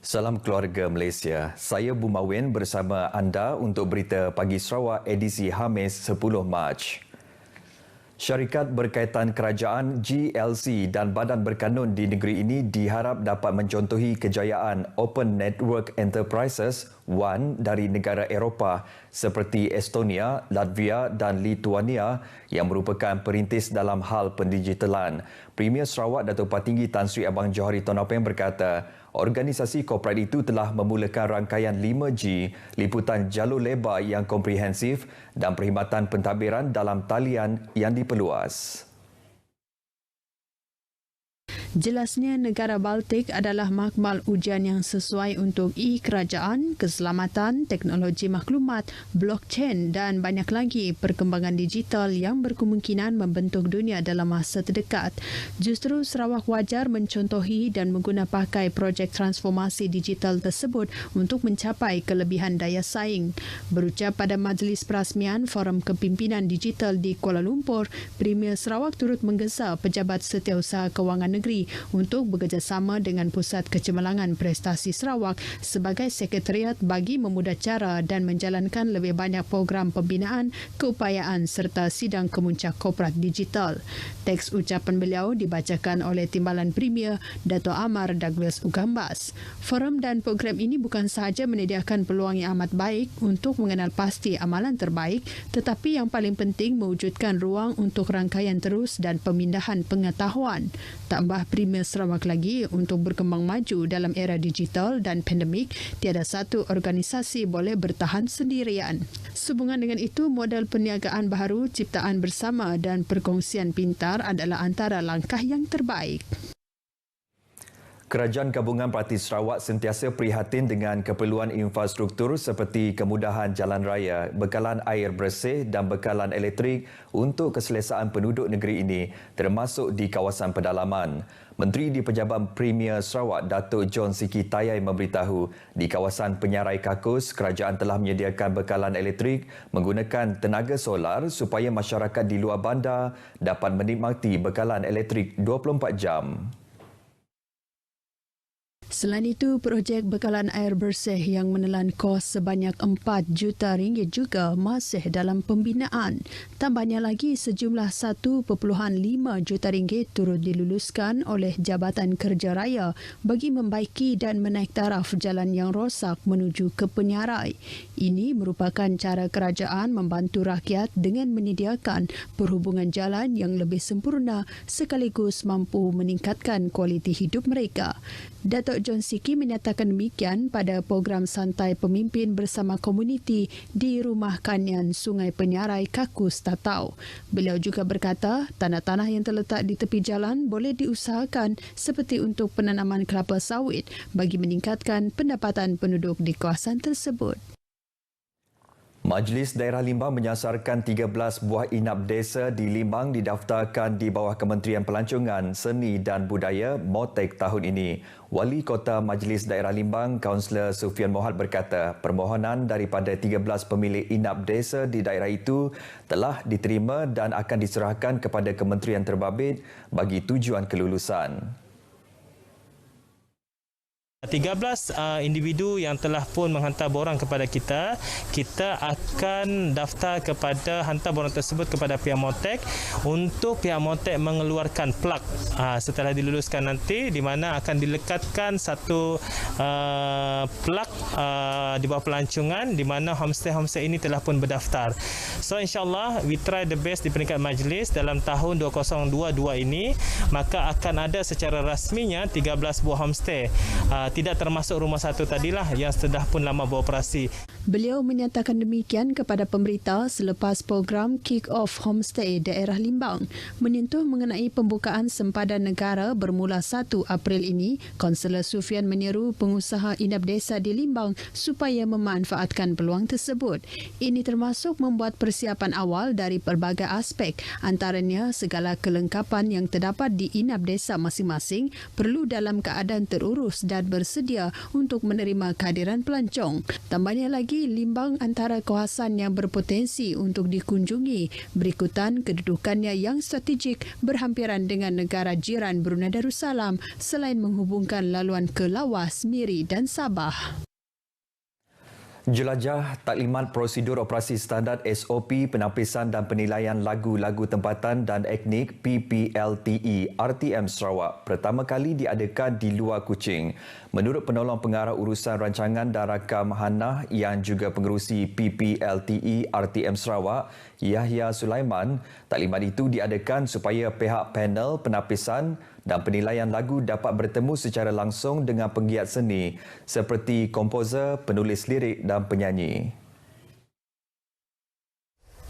Salam keluarga Malaysia. Saya Bumawin bersama anda untuk berita Pagi Sarawak edisi Khamis 10 Mac. Syarikat berkaitan kerajaan GLC dan badan berkanun di negeri ini diharap dapat mencontohi kejayaan Open Network Enterprises ONE dari negara Eropah seperti Estonia, Latvia dan Lithuania yang merupakan perintis dalam hal pendigitalan. Premier Sarawak Datuk Patinggi Tan Sri Abang Johari Tun Nopeng berkata, organisasi korporat itu telah memulakan rangkaian 5G, liputan jalur lebar yang komprehensif dan perkhidmatan pentadbiran dalam talian yang diperluas. Jelasnya negara Baltik adalah makmal ujian yang sesuai untuk e-kerajaan, keselamatan, teknologi maklumat, blockchain dan banyak lagi perkembangan digital yang berkemungkinan membentuk dunia dalam masa terdekat. Justru Sarawak wajar mencontohi dan mengguna pakai projek transformasi digital tersebut untuk mencapai kelebihan daya saing. Berucap pada majlis perasmian Forum Kepimpinan Digital di Kuala Lumpur, Premier Sarawak turut menggesa Pejabat Setiausaha Kewangan Negeri untuk bekerjasama dengan Pusat Kecemerlangan Prestasi Sarawak sebagai sekretariat bagi memudah cara dan menjalankan lebih banyak program pembinaan, keupayaan serta sidang kemuncak korporat digital. Teks ucapan beliau dibacakan oleh Timbalan Premier Dato' Amar Douglas Ugambas. Forum dan program ini bukan sahaja menyediakan peluang yang amat baik untuk mengenal pasti amalan terbaik, tetapi yang paling penting mewujudkan ruang untuk rangkaian terus dan pemindahan pengetahuan. Tambah Premier Sarawak lagi, untuk berkembang maju dalam era digital dan pandemik, tiada satu organisasi boleh bertahan sendirian. Sehubungan dengan itu, model perniagaan baharu, ciptaan bersama dan perkongsian pintar adalah antara langkah yang terbaik. Kerajaan Gabungan Parti Sarawak sentiasa prihatin dengan keperluan infrastruktur seperti kemudahan jalan raya, bekalan air bersih dan bekalan elektrik untuk keselesaan penduduk negeri ini, termasuk di kawasan pedalaman. Menteri di Pejabat Premier Sarawak Datuk John Siki Tayai memberitahu di kawasan Penyarai Kakus, kerajaan telah menyediakan bekalan elektrik menggunakan tenaga solar supaya masyarakat di luar bandar dapat menikmati bekalan elektrik 24 jam. Selain itu, projek bekalan air bersih yang menelan kos sebanyak 4 juta ringgit juga masih dalam pembinaan. Tambahnya lagi, sejumlah 1.5 juta ringgit turut diluluskan oleh Jabatan Kerja Raya bagi membaiki dan menaik taraf jalan yang rosak menuju ke Penyarai. Ini merupakan cara kerajaan membantu rakyat dengan menyediakan perhubungan jalan yang lebih sempurna sekaligus mampu meningkatkan kualiti hidup mereka. Datuk John Siki menyatakan demikian pada program santai pemimpin bersama komuniti di Rumah Kanyan Sungai Penyarai Kakus Tatau. Beliau juga berkata, tanah-tanah yang terletak di tepi jalan boleh diusahakan seperti untuk penanaman kelapa sawit bagi meningkatkan pendapatan penduduk di kawasan tersebut. Majlis Daerah Limbang menyasarkan 13 buah inap desa di Limbang didaftarkan di bawah Kementerian Pelancongan, Seni dan Budaya MOTEK tahun ini. Wali Kota Majlis Daerah Limbang, Kaunselor Sufian Mohad berkata, permohonan daripada 13 pemilik inap desa di daerah itu telah diterima dan akan diserahkan kepada kementerian terbabit bagi tujuan kelulusan. 13 individu yang telah pun menghantar borang kepada kita, kita akan daftar kepada hantar borang tersebut kepada pihak MOTEK untuk pihak MOTEK mengeluarkan plak setelah diluluskan nanti, di mana akan dilekatkan satu plak di bawah pelancongan di mana homestay ini telah pun berdaftar. So insyaAllah we try the best di peringkat majlis dalam tahun 2022 ini, maka akan ada secara rasminya 13 buah homestay. Tidak termasuk rumah satu tadilah yang sudah pun lama beroperasi. Beliau menyatakan demikian kepada pemberita selepas program Kick-Off Homestay Daerah Limbang. Menyentuh mengenai pembukaan sempadan negara bermula 1 April ini, Kaunselor Sufian menyeru pengusaha inap desa di Limbang supaya memanfaatkan peluang tersebut. Ini termasuk membuat persiapan awal dari pelbagai aspek, antaranya segala kelengkapan yang terdapat di inap desa masing-masing perlu dalam keadaan terurus dan bersedia untuk menerima kehadiran pelancong. Tambahnya lagi, lagi limbang antara kawasan yang berpotensi untuk dikunjungi berikutan kedudukannya yang strategik berhampiran dengan negara jiran Brunei Darussalam selain menghubungkan laluan ke Lawas, Miri dan Sabah. Jelajah Taklimat Prosedur Operasi Standard SOP Penapisan dan Penilaian Lagu-Lagu Tempatan dan Etnik PPLTE RTM Sarawak pertama kali diadakan di luar Kuching. Menurut penolong pengarah urusan rancangan dan rakam Hanah yang juga pengerusi PPLTE RTM Sarawak, Yahya Sulaiman, taklimat itu diadakan supaya pihak panel penapisan dan penilaian lagu dapat bertemu secara langsung dengan penggiat seni seperti komposer, penulis lirik dan penyanyi.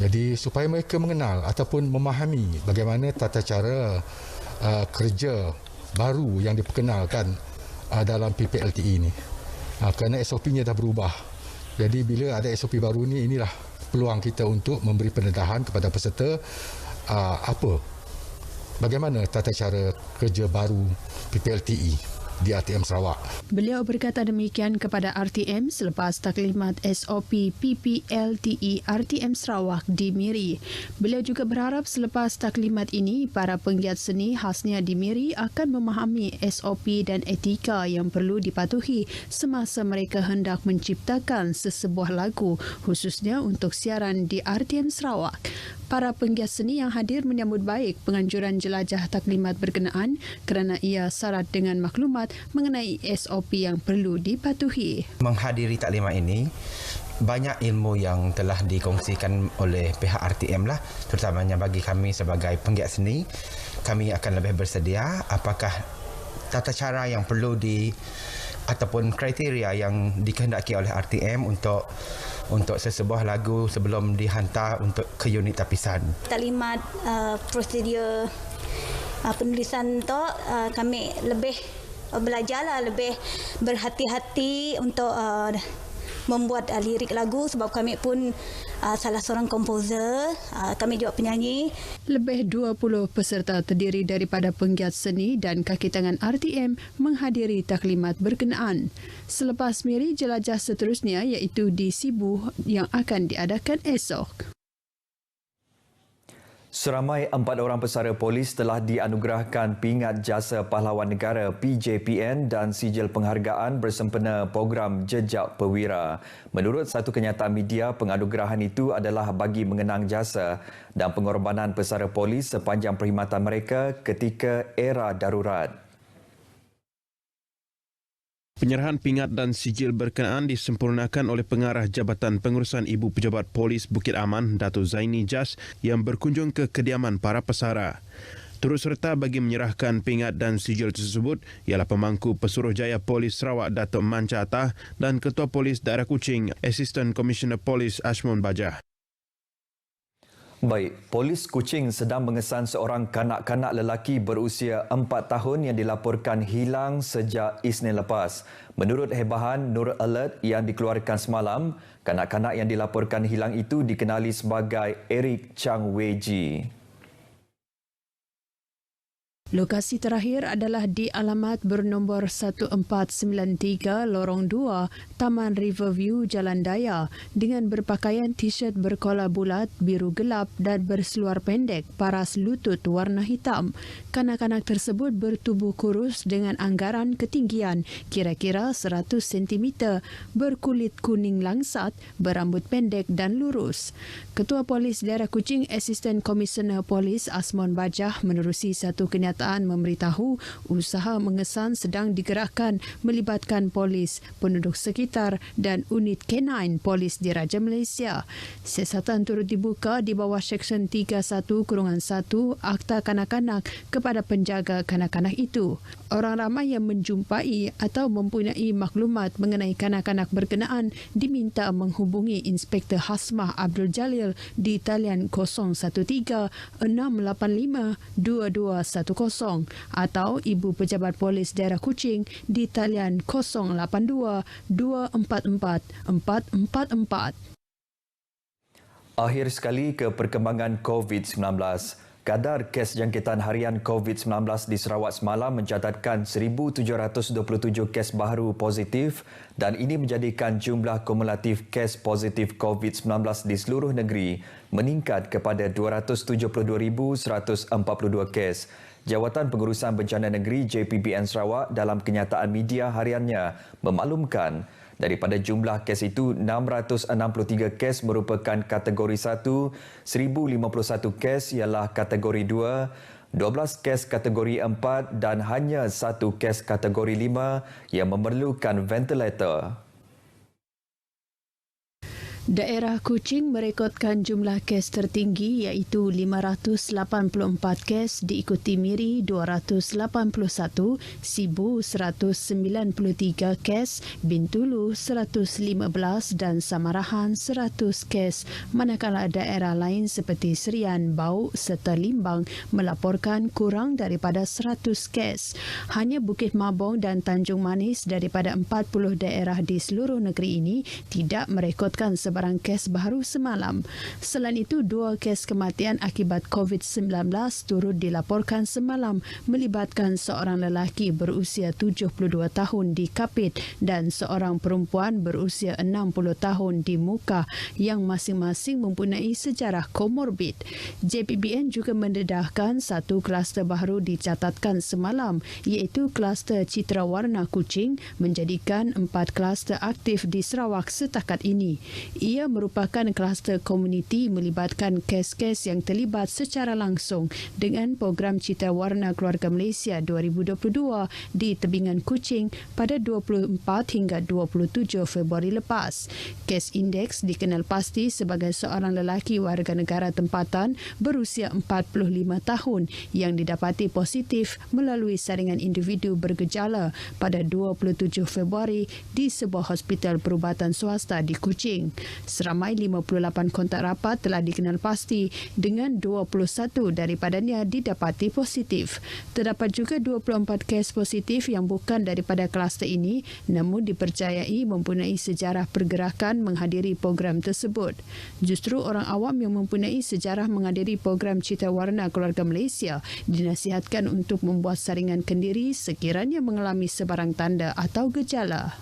Jadi supaya mereka mengenal ataupun memahami bagaimana tata cara kerja baru yang diperkenalkan dalam PPLTE ini. Kerana SOP-nya dah berubah. Jadi bila ada SOP baru ni, inilah peluang kita untuk memberi pendedahan kepada peserta bagaimana tata cara kerja baru PPLTE di RTM Sarawak. Beliau berkata demikian kepada RTM selepas taklimat SOP PPLTE RTM Sarawak di Miri. Beliau juga berharap selepas taklimat ini, para penggiat seni khasnya di Miri akan memahami SOP dan etika yang perlu dipatuhi semasa mereka hendak menciptakan sesebuah lagu khususnya untuk siaran di RTM Sarawak. Para penggiat seni yang hadir menyambut baik penganjuran jelajah taklimat berkenaan kerana ia syarat dengan maklumat mengenai SOP yang perlu dipatuhi. Menghadiri taklimat ini, banyak ilmu yang telah dikongsikan oleh pihak RTM lah, terutamanya bagi kami sebagai penggiat seni. Kami akan lebih bersedia apakah tata cara yang perlu ataupun kriteria yang dikehendaki oleh RTM untuk sesebuah lagu sebelum dihantar untuk ke unit tapisan. Taklimat prosedur penulisan tu kami lebih belajarlah, lebih berhati-hati untuk membuat lirik lagu sebab kami pun salah seorang komposer, kami juga penyanyi. Lebih 20 peserta terdiri daripada penggiat seni dan kaki tangan RTM menghadiri taklimat berkenaan. Selepas Miri, jelajah seterusnya iaitu di Sibu yang akan diadakan esok. Seramai 4 orang pesara polis telah dianugerahkan pingat jasa pahlawan negara PJPN dan sijil penghargaan bersempena program Jejak Perwira. Menurut satu kenyataan media, penganugerahan itu adalah bagi mengenang jasa dan pengorbanan pesara polis sepanjang perkhidmatan mereka ketika era darurat. Penyerahan pingat dan sijil berkenaan disempurnakan oleh Pengarah Jabatan Pengurusan Ibu Pejabat Polis Bukit Aman, Dato' Zaini Jas, yang berkunjung ke kediaman para pesara. Turut serta bagi menyerahkan pingat dan sijil tersebut ialah Pemangku Pesuruhjaya Polis Sarawak, Dato' Manca Atah, dan Ketua Polis Daerah Kuching, Assistant Commissioner Polis Ashmon Bajah. Baik, Polis Kuching sedang mengesan seorang kanak-kanak lelaki berusia 4 tahun yang dilaporkan hilang sejak Isnin lepas. Menurut hebahan Nur Alert yang dikeluarkan semalam, kanak-kanak yang dilaporkan hilang itu dikenali sebagai Eric Chang Wei Ji. Lokasi terakhir adalah di alamat bernombor 1493 Lorong 2, Taman Riverview, Jalan Daya dengan berpakaian t-shirt berkola bulat biru gelap dan berseluar pendek paras lutut warna hitam. Kanak-kanak tersebut bertubuh kurus dengan anggaran ketinggian kira-kira 100 cm, berkulit kuning langsat, berambut pendek dan lurus. Ketua Polis Daerah Kuching, Assistant Commissioner Polis Ashmon Bajah menerusi satu kenyataan memberitahu usaha mengesan sedang digerakkan melibatkan polis, penduduk sekitar dan unit K9 Polis Diraja Malaysia. Siasatan turut dibuka di bawah Seksyen 31-1 Akta Kanak-Kanak kepada penjaga kanak-kanak itu. Orang ramai yang menjumpai atau mempunyai maklumat mengenai kanak-kanak berkenaan diminta menghubungi Inspektor Hasmah Abdul Jalil di talian 013-685-2210 atau Ibu Pejabat Polis Daerah Kuching di talian 082-244-444. Akhir sekali ke perkembangan COVID-19. Kadar kes jangkitan harian COVID-19 di Sarawak semalam mencatatkan 1,727 kes baru positif dan ini menjadikan jumlah kumulatif kes positif COVID-19 di seluruh negeri meningkat kepada 272,142 kes. Jawatan Pengurusan Bencana Negeri JPBN Sarawak dalam kenyataan media hariannya memaklumkan daripada jumlah kes itu, 663 kes merupakan kategori 1, 1,051 kes ialah kategori 2, 12 kes kategori 4 dan hanya 1 kes kategori 5 yang memerlukan ventilator. Daerah Kuching merekodkan jumlah kes tertinggi iaitu 584 kes, diikuti Miri 281, Sibu 193 kes, Bintulu 115 dan Samarahan 100 kes. Manakala daerah lain seperti Serian, Bau serta Limbang melaporkan kurang daripada 100 kes. Hanya Bukit Mabong dan Tanjung Manis daripada 40 daerah di seluruh negeri ini tidak merekodkan sebarang kes baru semalam. Selain itu, 2 kes kematian akibat COVID-19 turut dilaporkan semalam melibatkan seorang lelaki berusia 72 tahun di Kapit dan seorang perempuan berusia 60 tahun di Muka yang masing-masing mempunyai sejarah komorbid. JPBN juga mendedahkan 1 kluster baru dicatatkan semalam iaitu kluster Citra Warna Kuching menjadikan 4 kluster aktif di Sarawak setakat ini. Ia merupakan kluster komuniti melibatkan kes-kes yang terlibat secara langsung dengan program Citra Warna Keluarga Malaysia 2022 di tebingan Kuching pada 24 hingga 27 Februari lepas. Kes indeks dikenal pasti sebagai seorang lelaki warga negara tempatan berusia 45 tahun yang didapati positif melalui saringan individu bergejala pada 27 Februari di sebuah hospital perubatan swasta di Kuching. Ramai 58 kontak rapat telah dikenal pasti dengan 21 daripadanya didapati positif. Terdapat juga 24 kes positif yang bukan daripada kluster ini namun dipercayai mempunyai sejarah pergerakan menghadiri program tersebut. Justru orang awam yang mempunyai sejarah menghadiri program Citra Warna Keluarga Malaysia dinasihatkan untuk membuat saringan kendiri sekiranya mengalami sebarang tanda atau gejala.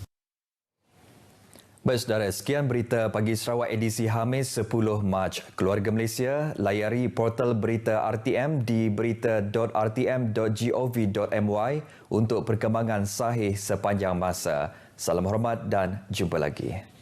Baik saudara, sekian berita Pagi Sarawak edisi Khamis 10 Mac. Keluarga Malaysia, layari portal berita RTM di berita.rtm.gov.my untuk perkembangan sahih sepanjang masa. Salam hormat dan jumpa lagi.